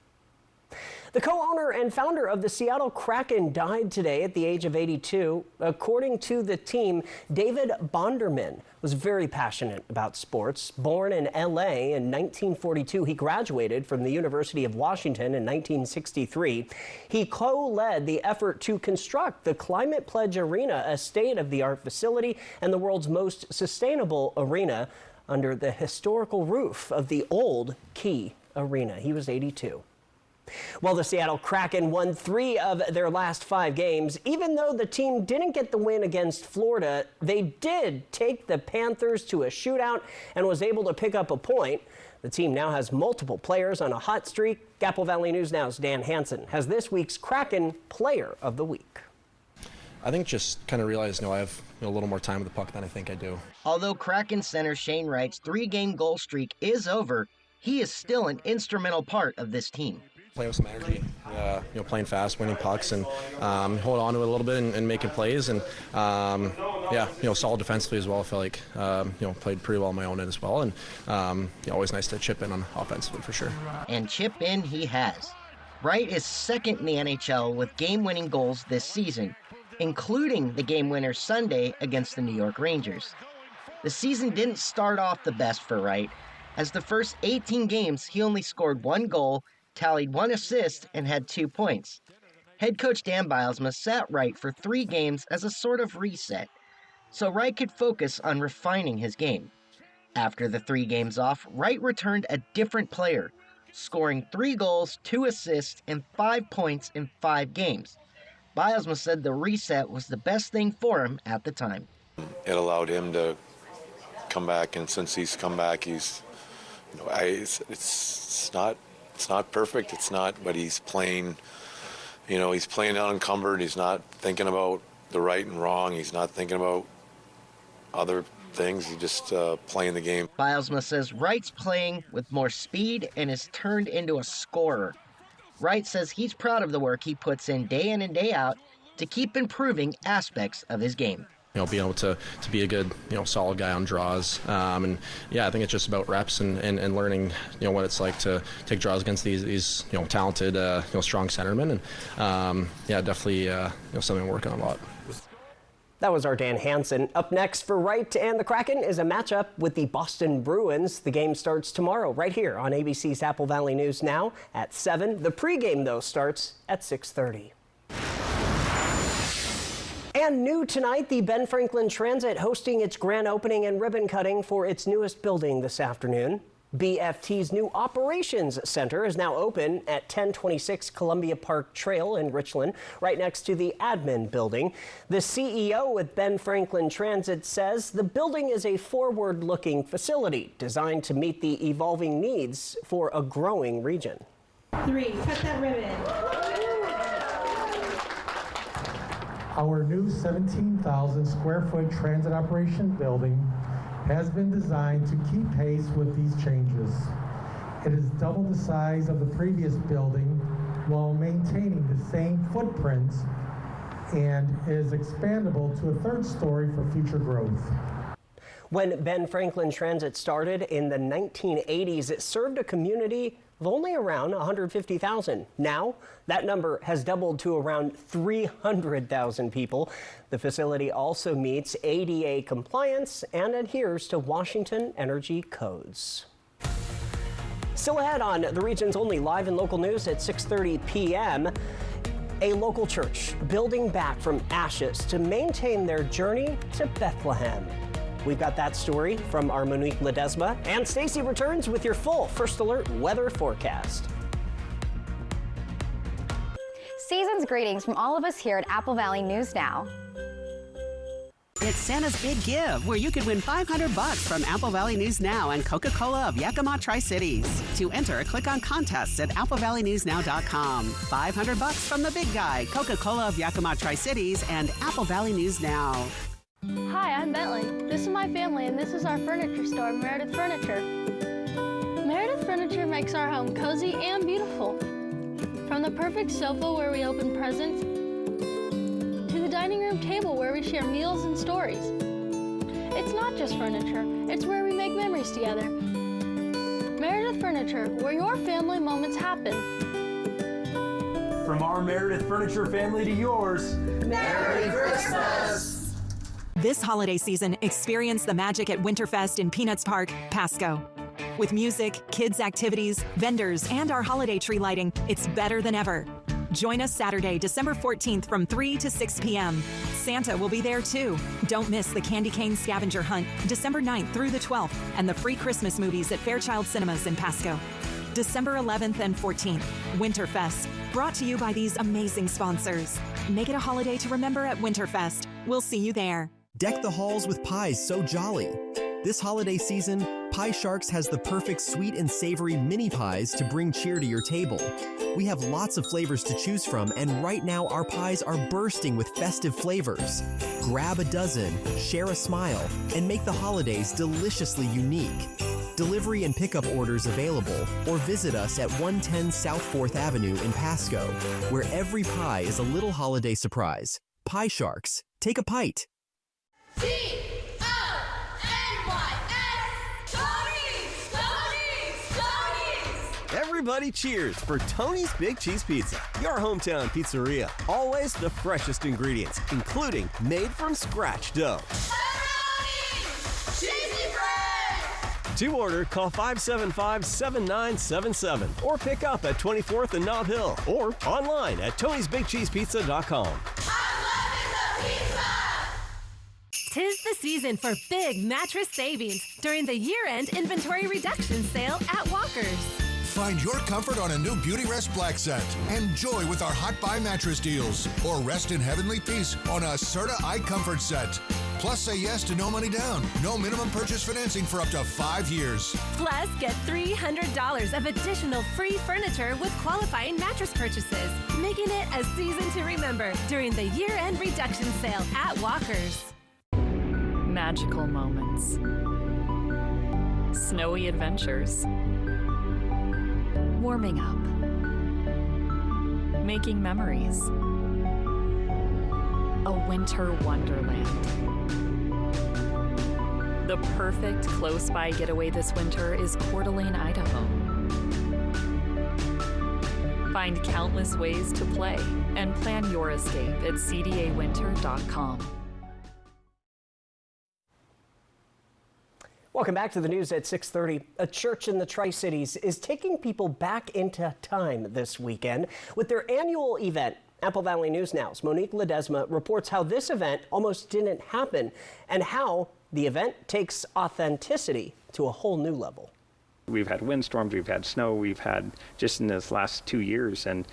The co-owner and founder of the Seattle Kraken died today at the age of 82. According to the team, David Bonderman was very passionate about sports. Born in LA in 1942, he graduated from the University of Washington in 1963. He co-led the effort to construct the Climate Pledge Arena, a state-of-the-art facility and the world's most sustainable arena, under the historical roof of the old Key Arena. He was 82. Well, the Seattle Kraken won 3 of their last 5 games. Even though the team didn't get the win against Florida, they did take the Panthers to a shootout and was able to pick up a point. The team now has multiple players on a hot streak. Apple Valley News Now's Dan Hansen has this week's Kraken Player of the Week. I think just kind of realized, I have a little more time with the puck than I think I do. Although Kraken center Shane Wright's 3-game goal streak is over, he is still an instrumental part of this team. Playing with some energy, playing fast, winning pucks, and hold on to it a little bit and making plays, and solid defensively as well. I feel like played pretty well on my own end as well, and always nice to chip in on offensively for sure. And chip in he has. Wright is second in the NHL with game-winning goals this season, including the game winner Sunday against the New York Rangers. The season didn't start off the best for Wright, as the first 18 games he only scored 1 goal, tallied 1 assist, and had 2 points. Head coach Dan Bylsma sat Wright for 3 games as a sort of reset, so Wright could focus on refining his game. After the 3 games off, Wright returned a different player, scoring 3 goals, 2 assists, and 5 points in 5 games. Bylsma said the reset was the best thing for him at the time. It allowed him to come back, and since he's come back, he's, it's not perfect. It's not, but he's playing, he's playing unencumbered. He's not thinking about the right and wrong. He's not thinking about other things. He's just playing the game. Bylsma says Wright's playing with more speed and is turned into a scorer. Wright says he's proud of the work he puts in and day out to keep improving aspects of his game. Being able to be a good, solid guy on draws. I think it's just about reps and learning, what it's like to take draws against these talented, strong centermen. And, definitely, something I'm working on a lot. That was our Dan Hansen. Up next for Wright and the Kraken is a matchup with the Boston Bruins. The game starts tomorrow right here on ABC's Apple Valley News Now at 7. The pregame, though, starts at 6:30. And new tonight, the Ben Franklin Transit hosting its grand opening and ribbon cutting for its newest building this afternoon. BFT's new Operations Center is now open at 1026 Columbia Park Trail in Richland, right next to the admin building. The CEO with Ben Franklin Transit says the building is a forward-looking facility designed to meet the evolving needs for a growing region. 3, cut that ribbon. Our new 17,000 square foot transit operation building has been designed to keep pace with these changes. It is double the size of the previous building while maintaining the same footprint and is expandable to a 3rd story for future growth. When Ben Franklin Transit started in the 1980s, it served a community of only around 150,000. Now, that number has doubled to around 300,000 people. The facility also meets ADA compliance and adheres to Washington energy codes. Still ahead on the region's only live and local news at 6:30 p.m. A local church building back from ashes to maintain their journey to Bethlehem. We've got that story from our Monique Ledesma, and Stacy returns with your full First Alert weather forecast. Season's greetings from all of us here at Apple Valley News Now. It's Santa's Big Give, where you could win $500 from Apple Valley News Now and Coca-Cola of Yakima Tri-Cities. To enter, click on contests at applevalleynewsnow.com. $500 from the big guy, Coca-Cola of Yakima Tri-Cities and Apple Valley News Now. Hi, I'm Bentley. This is my family, and this is our furniture store, Meredith Furniture. Meredith Furniture makes our home cozy and beautiful. From the perfect sofa where we open presents, to the dining room table where we share meals and stories. It's not just furniture, it's where we make memories together. Meredith Furniture, where your family moments happen. From our Meredith Furniture family to yours, Merry Christmas! This holiday season, experience the magic at Winterfest in Peanuts Park, Pasco. With music, kids' activities, vendors, and our holiday tree lighting, it's better than ever. Join us Saturday, December 14th from 3 to 6 p.m. Santa will be there too. Don't miss the Candy Cane Scavenger Hunt, December 9th through the 12th, and the free Christmas movies at Fairchild Cinemas in Pasco. December 11th and 14th, Winterfest, brought to you by these amazing sponsors. Make it a holiday to remember at Winterfest. We'll see you there. Deck the halls with pies so jolly. This holiday season, Pie Sharks has the perfect sweet and savory mini pies to bring cheer to your table. We have lots of flavors to choose from, and right now our pies are bursting with festive flavors. Grab a dozen, share a smile, and make the holidays deliciously unique. Delivery and pickup orders available, or visit us at 110 South 4th Avenue in Pasco, where every pie is a little holiday surprise. Pie Sharks, take a bite. Everybody cheers for Tony's Big Cheese Pizza, your hometown pizzeria. Always the freshest ingredients, including made from scratch dough. Cheesy bread! To order, call 575-7977 or pick up at 24th and Nob Hill or online at tonysbigcheesepizza.com. Tis the season for big mattress savings during the year-end inventory reduction sale at Walker's. Find your comfort on a new Beauty Rest Black set. Enjoy with our Hot Buy mattress deals. Or rest in heavenly peace on a Serta iComfort set. Plus, say yes to no money down. No minimum purchase financing for up to 5 years. Plus, get $300 of additional free furniture with qualifying mattress purchases, making it a season to remember during the year-end reduction sale at Walker's. Magical moments. Snowy adventures. Warming up. Making memories. A winter wonderland. The perfect close-by getaway this winter is Coeur d'Alene, Idaho. Find countless ways to play and plan your escape at cdawinter.com. Welcome back to the news at 6:30. A church in the Tri-Cities is taking people back into time this weekend with their annual event. Apple Valley News Now's Monique Ledesma reports how this event almost didn't happen and how the event takes authenticity to a whole new level. We've had windstorms, we've had snow, we've had just in this last 2 years, and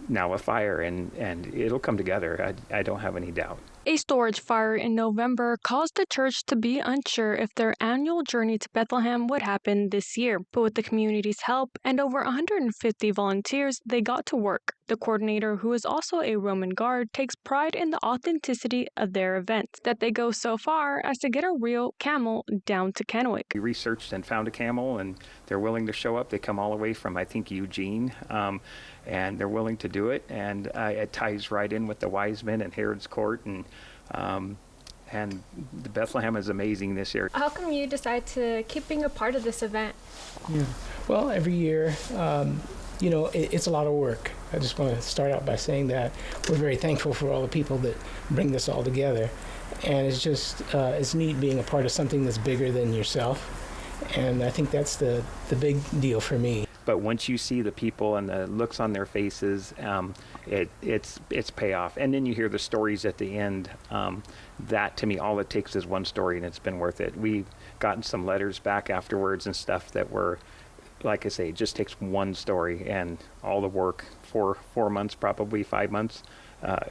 now a fire, and it'll come together. I don't have any doubt. A storage fire in November caused the church to be unsure if their annual journey to Bethlehem would happen this year. But with the community's help and over 150 volunteers, they got to work. The coordinator, who is also a Roman guard, takes pride in the authenticity of their events, that they go so far as to get a real camel down to Kennewick. We researched and found a camel, and they're willing to show up. They come all the way from, I think, Eugene, and they're willing to do it. And it ties right in with the Wise Men and Herod's Court, and the Bethlehem is amazing this year. How come you decide to keep being a part of this event? Yeah. Well, every year, it's a lot of work. I just want to start out by saying that we're very thankful for all the people that bring this all together. And it's just, it's neat being a part of something that's bigger than yourself. And I think that's the big deal for me. But once you see the people and the looks on their faces, it's payoff. And then you hear the stories at the end. That, to me, all it takes is one story, and it's been worth it. We've gotten some letters back afterwards and stuff that were, like I say, it just takes one story, and all the work for 4 months, probably 5 months,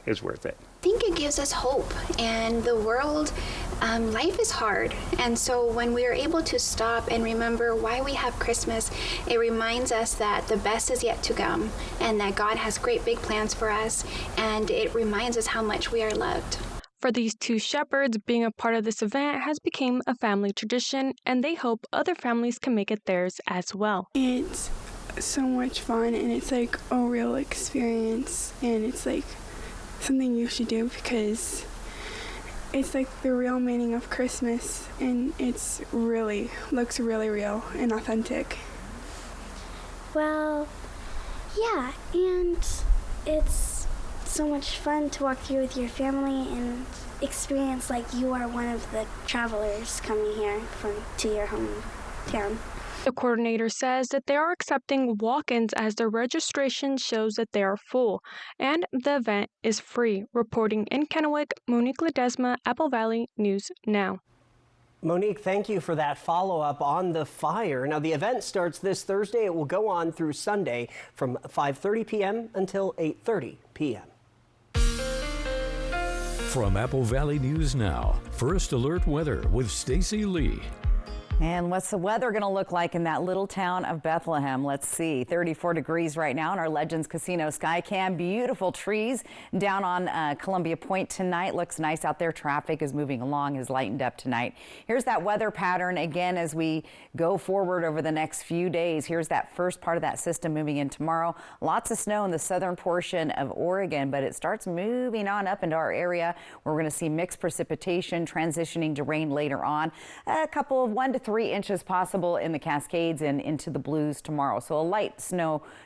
is worth it. I think it gives us hope, and the world, life is hard, and so when we are able to stop and remember why we have Christmas, it reminds us that the best is yet to come, and that God has great big plans for us, and it reminds us how much we are loved. For these two shepherds, being a part of this event has become a family tradition, and they hope other families can make it theirs as well. It's so much fun, and it's like a real experience, and it's like something you should do because it's like the real meaning of Christmas, and it's really looks really real and authentic. Well, yeah, and it's so much fun to walk through with your family and experience like you are one of the travelers coming here to your hometown. The coordinator says that they are accepting walk-ins as their registration shows that they are full, and the event is free. Reporting in Kennewick, Monique Ledesma, Apple Valley News Now. Monique, thank you for that follow-up on the fire. Now, the event starts this Thursday. It will go on through Sunday from 5:30 p.m. until 8:30 p.m. From Apple Valley News Now, First Alert Weather with Stacy Lee. And what's the weather going to look like in that little town of Bethlehem? Let's see. 34 degrees right now in our Legends Casino Skycam. Beautiful trees down on Columbia Point tonight. Looks nice out there. Traffic is moving along, has lightened up tonight. Here's that weather pattern again as we go forward over the next few days. Here's that first part of that system moving in tomorrow. Lots of snow in the southern portion of Oregon, but it starts moving on up into our area where we're going to see mixed precipitation transitioning to rain later on. A couple of 1 to 3 inches possible in the Cascades and into the Blues tomorrow. So a light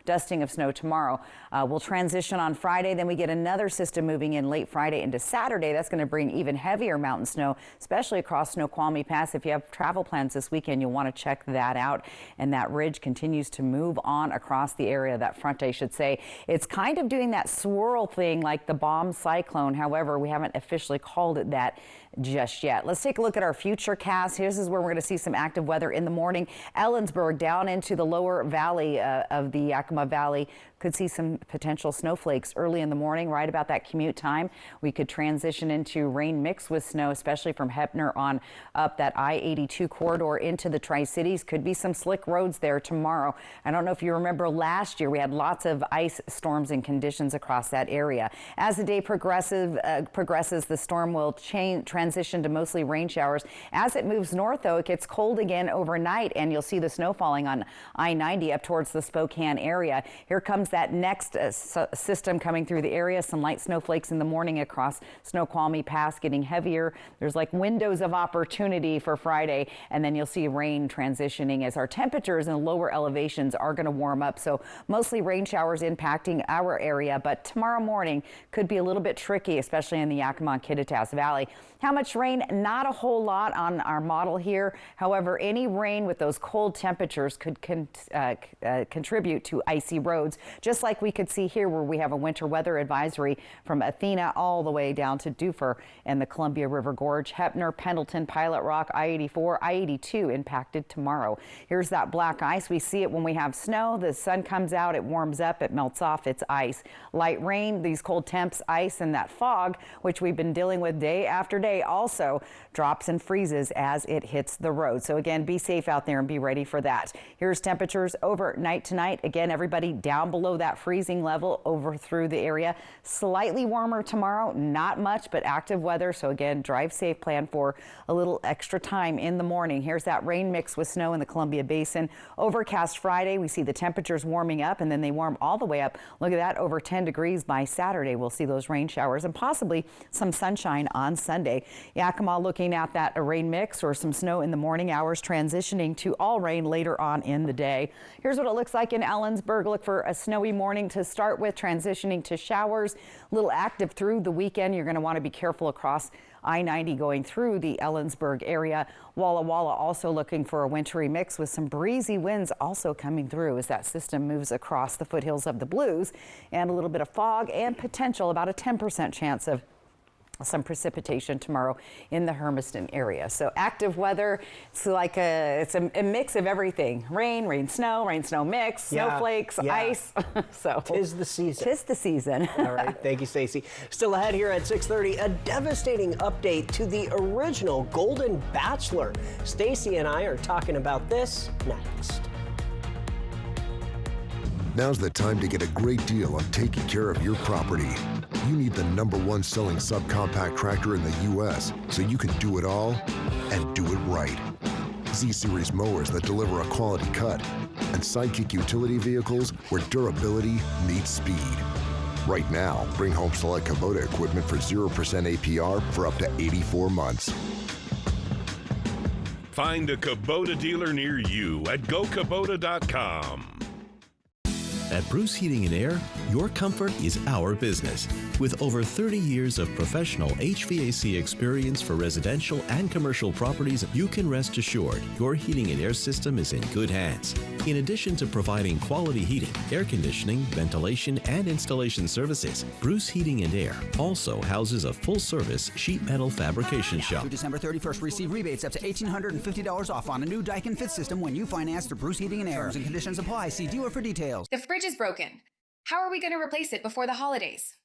dusting of snow tomorrow. We'll transition on Friday. Then we get another system moving in late Friday into Saturday. That's going to bring even heavier mountain snow, especially across Snoqualmie Pass. If you have travel plans this weekend, you'll want to check that out. And that ridge continues to move on across the area, that front, I should say. It's kind of doing that swirl thing like the bomb cyclone. However, we haven't officially called it that just yet. Let's take a look at our future cast. This is where we're going to see some active weather in the morning. Ellensburg down into the lower valley of the Yakima Valley. Could see some potential snowflakes early in the morning, right about that commute time. We could transition into rain mixed with snow, especially from Heppner on up that I-82 corridor into the Tri-Cities. Could be some slick roads there tomorrow. I don't know if you remember last year, we had lots of ice storms and conditions across that area. As the day progresses, the storm will transition to mostly rain showers. As it moves north, though, it gets cold again overnight, and you'll see the snow falling on I-90 up towards the Spokane area. Here comes that next system coming through the area. Some light snowflakes in the morning across Snoqualmie Pass, getting heavier. There's like windows of opportunity for Friday, and then you'll see rain transitioning as our temperatures in lower elevations are going to warm up. So mostly rain showers impacting our area, but tomorrow morning could be a little bit tricky, especially in the Yakima and Kittitas Valley. How much rain? Not a whole lot on our model here. However, any rain with those cold temperatures could contribute to icy roads, just like we could see here where we have a winter weather advisory from Athena all the way down to Dufur and the Columbia River Gorge. Heppner, Pendleton, Pilot Rock, I-84, I-82 impacted tomorrow. Here's that black ice. We see it when we have snow. The sun comes out, it warms up, it melts off, it's ice. Light rain, these cold temps, ice, and that fog, which we've been dealing with day after day, also drops and freezes as it hits the road. So again, be safe out there and be ready for that. Here's temperatures overnight tonight. Again, everybody down below that freezing level over through the area. Slightly warmer tomorrow, not much, but active weather. So again, drive safe, plan for a little extra time in the morning. Here's that rain mix with snow in the Columbia Basin. Overcast Friday, we see the temperatures warming up, and then they warm all the way up. Look at that, over 10 degrees by Saturday. We'll see those rain showers and possibly some sunshine on Sunday. Yakima looking at that rain mix or some snow in the morning hours, transitioning to all rain later on in the day. Here's what it looks like in Ellensburg. Look for a snowy morning to start with, transitioning to showers. A little active through the weekend. You're going to want to be careful across I-90 going through the Ellensburg area. Walla Walla also looking for a wintry mix with some breezy winds also coming through as that system moves across the foothills of the Blues, and a little bit of fog and potential, about a 10% chance of some precipitation tomorrow in the Hermiston area. So active weather, it's like a mix of everything. Rain, snow mix, snowflakes, ice. So tis the season. Tis the season. All right, thank you, Stacey. Still ahead here at 6:30, a devastating update to the original Golden Bachelor. Stacey and I are talking about this next. Now's the time to get a great deal on taking care of your property. You need the #1 selling subcompact tractor in the U.S. so you can do it all and do it right. Z-Series mowers that deliver a quality cut, and Sidekick utility vehicles where durability meets speed. Right now, bring home select Kubota equipment for 0% APR for up to 84 months. Find a Kubota dealer near you at gokubota.com. At Bruce Heating and Air, your comfort is our business. With over 30 years of professional HVAC experience for residential and commercial properties, you can rest assured your heating and air system is in good hands. In addition to providing quality heating, air conditioning, ventilation, and installation services, Bruce Heating and Air also houses a full-service sheet metal fabrication shop. Through December 31st, receive rebates up to $1,850 off on a new Daikin Fit system when you finance through Bruce Heating and Air. Terms and conditions apply. See dealer for details. The fridge is broken. How are we going to replace it before the holidays?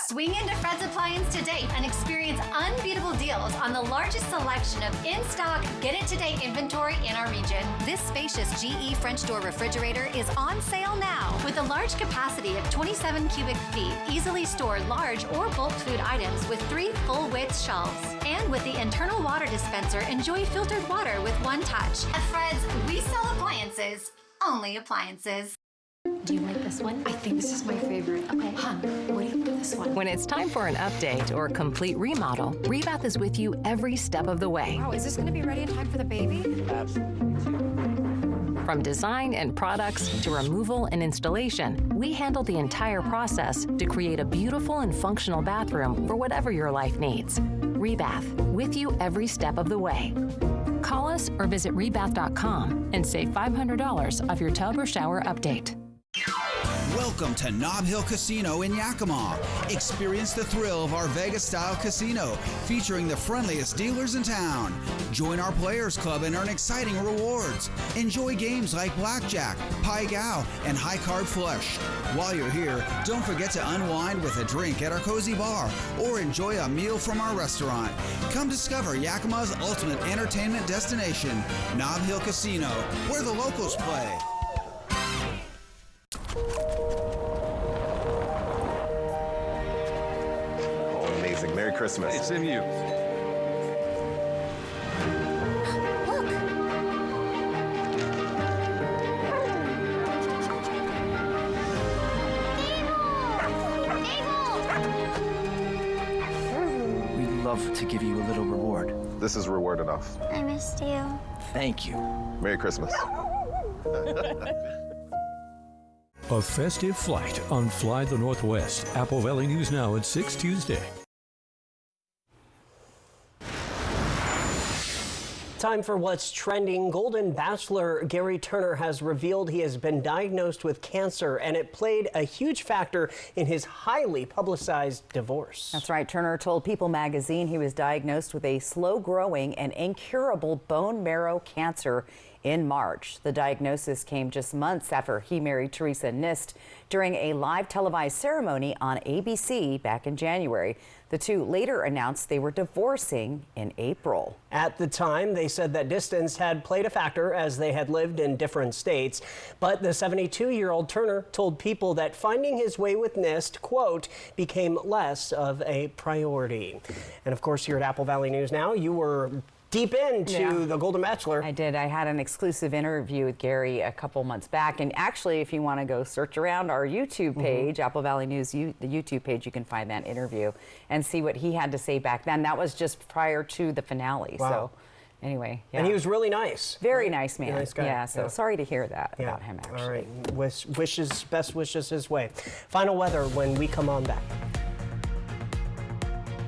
Swing into Fred's Appliance today and experience unbeatable deals on the largest selection of in-stock, get-it-today inventory in our region. This spacious GE French door refrigerator is on sale now. With a large capacity of 27 cubic feet, easily store large or bulk food items with 3 full-width shelves. And with the internal water dispenser, enjoy filtered water with one touch. At Fred's, we sell appliances, only appliances. Do you like this one? I think this is my favorite. Okay, hon, what do you think of this one? When it's time for an update or complete remodel, Rebath is with you every step of the way. Wow, is this going to be ready in time for the baby? Absolutely. From design and products to removal and installation, we handle the entire process to create a beautiful and functional bathroom for whatever your life needs. Rebath, with you every step of the way. Call us or visit rebath.com and save $500 off your tub or shower update. Welcome to Nob Hill Casino in Yakima. Experience the thrill of our Vegas-style casino, featuring the friendliest dealers in town. Join our Players Club and earn exciting rewards. Enjoy games like Blackjack, Pai Gow, and High Card Flush. While you're here, don't forget to unwind with a drink at our cozy bar or enjoy a meal from our restaurant. Come discover Yakima's ultimate entertainment destination, Nob Hill Casino, where the locals play. Amazing. Merry Christmas. Hey, same to you. We'd love to give you a little reward. This is reward enough. I missed you. Thank you. Merry Christmas. A festive flight on Fly the Northwest. Apple Valley News Now at 6 Tuesday. Time for what's trending. Golden Bachelor Gary Turner has revealed he has been diagnosed with cancer, and it played a huge factor in his highly publicized divorce. That's right. Turner told People magazine he was diagnosed with a slow-growing and incurable bone marrow cancer in March. The diagnosis came just months after he married Teresa Nist during a live televised ceremony on ABC back in January. The two later announced they were divorcing in April. At the time, they said that distance had played a factor as they had lived in different states. But the 72-year-old Turner told People that finding his way with Nist, quote, became less of a priority. And of course, here at Apple Valley News Now, you were deep into the Golden Bachelor. I did. I had an exclusive interview with Gary a couple months back. And actually, if you want to go search around our YouTube page, Apple Valley News, the YouTube page, you can find that interview and see what he had to say back then. That was just prior to the finale. Wow. So anyway. Yeah. And he was really nice. Very nice man. Nice guy. Yeah, so sorry to hear that about him, actually. All right. Best wishes his way. Final weather when we come on back.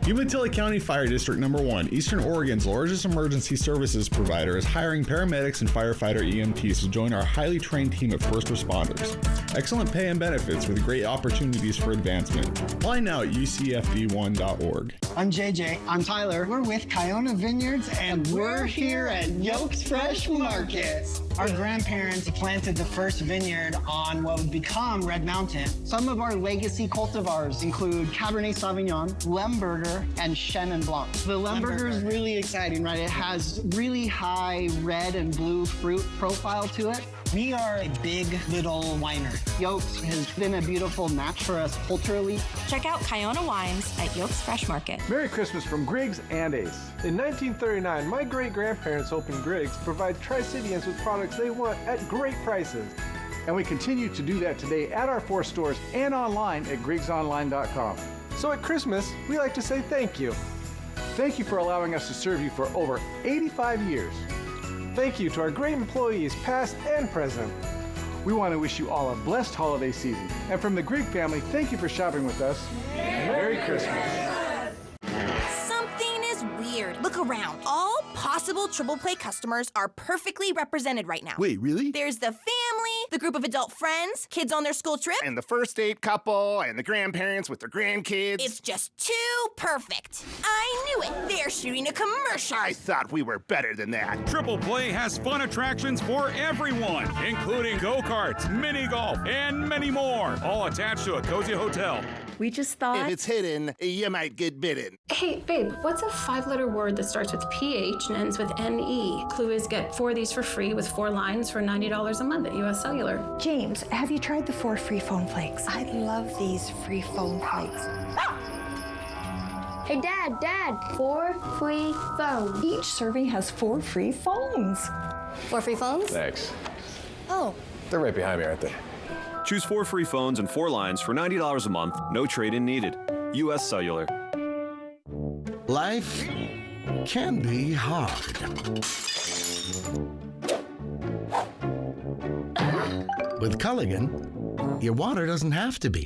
Umatilla County Fire District Number 1, Eastern Oregon's largest emergency services provider, is hiring paramedics and firefighter EMTs to join our highly trained team of first responders. Excellent pay and benefits with great opportunities for advancement. Apply now at ucfd1.org. I'm JJ. I'm Tyler. We're with Kiona Vineyards, and we're here at Yokes Fresh Market. Our grandparents planted the first vineyard on what would become Red Mountain. Some of our legacy cultivars include Cabernet Sauvignon, Lemberger, Lemberger and Chenin Blanc. The Lemberger is really exciting, right? It has really high red and blue fruit profile to it. We are a big little winery. Yolks has been a beautiful match for us culturally. Check out Kiona Wines at Yolks Fresh Market. Merry Christmas from Griggs and Ace. In 1939, my great-grandparents opened Griggs to provide Tri-Cityans with products they want at great prices. And we continue to do that today at our 4 stores and online at griggsonline.com. So at Christmas, we like to say thank you. Thank you for allowing us to serve you for over 85 years. Thank you to our great employees, past and present. We want to wish you all a blessed holiday season. And from the Grigg family, thank you for shopping with us. Merry Christmas. Something is weird. Look around. All possible Triple Play customers are perfectly represented right now. Wait, really? There's the family, the group of adult friends, kids on their school trip, and the first date couple, and the grandparents with their grandkids. It's just too perfect. I knew it. They're shooting a commercial. I thought we were better than that. Triple Play has fun attractions for everyone, including go-karts, mini golf, and many more, all attached to a cozy hotel. We just thought... If it's hidden, you might get bitten. Hey, babe, what's a 5-letter word that starts with PH and ends with NE? Clue is get 4 of these for free with 4 lines for $90 a month at US Cellular. James, have you tried the 4 free phone flakes? I love these free phone flakes. Hey, Dad, 4 free phones. Each serving has 4 free phones. 4 free phones? Thanks. Oh. They're right behind me, aren't they? Choose 4 free phones and 4 lines for $90 a month. No trade-in needed. US Cellular. Life can be hard. With Culligan, your water doesn't have to be.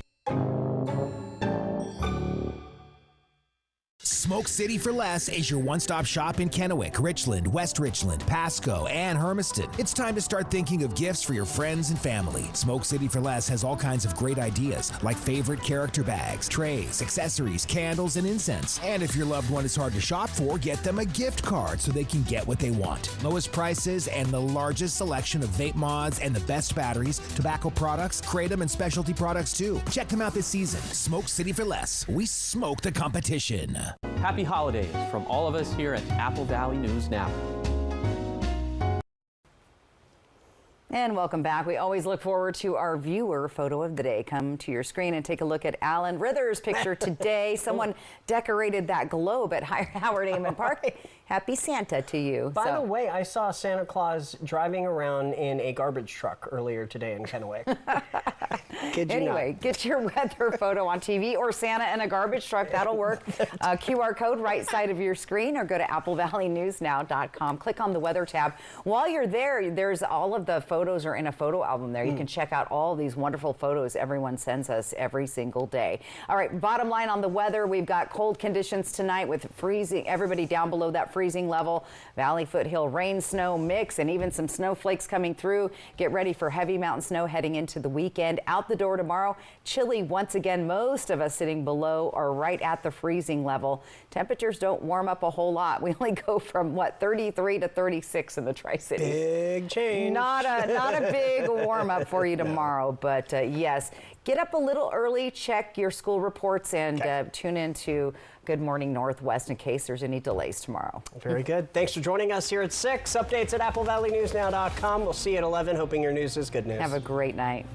Smoke City for Less is your one-stop shop in Kennewick, Richland, West Richland, Pasco, and Hermiston. It's time to start thinking of gifts for your friends and family. Smoke City for Less has all kinds of great ideas, like favorite character bags, trays, accessories, candles, and incense. And if your loved one is hard to shop for, get them a gift card so they can get what they want. Lowest prices and the largest selection of vape mods and the best batteries, tobacco products, kratom, and specialty products too. Check them out this season. Smoke City for Less. We smoke the competition. Happy holidays from all of us here at Apple Valley News Now. And welcome back. We always look forward to our viewer photo of the day. Come to your screen and take a look at Alan Rither's picture today. Someone decorated that globe at Howard Amon Park. Happy Santa to you. By the way, I saw Santa Claus driving around in a garbage truck earlier today in Kennewick. Anyway, get your weather photo on TV or Santa in a garbage truck. That'll work. QR code right side of your screen, or go to applevalleynewsnow.com. Click on the weather tab. While you're there, there's all of the photos are in a photo album there. You can check out all these wonderful photos everyone sends us every single day. All right, bottom line on the weather, we've got cold conditions tonight with freezing, everybody down below that freezing level. Valley foothill rain, snow mix, and even some snowflakes coming through. Get ready for heavy mountain snow heading into the weekend. Out the door tomorrow, chilly once again. Most of us sitting below or right at the freezing level. Temperatures don't warm up a whole lot. We only go from 33 to 36 in the Tri-Cities. Big change. Not a big warm up for you tomorrow, but yes, get up a little early, check your school reports, and tune into Good Morning Northwest in case there's any delays tomorrow. Very good. Thanks for joining us here at 6. Updates at applevalleynewsnow.com. We'll see you at 11. Hoping your news is good news. Have a great night.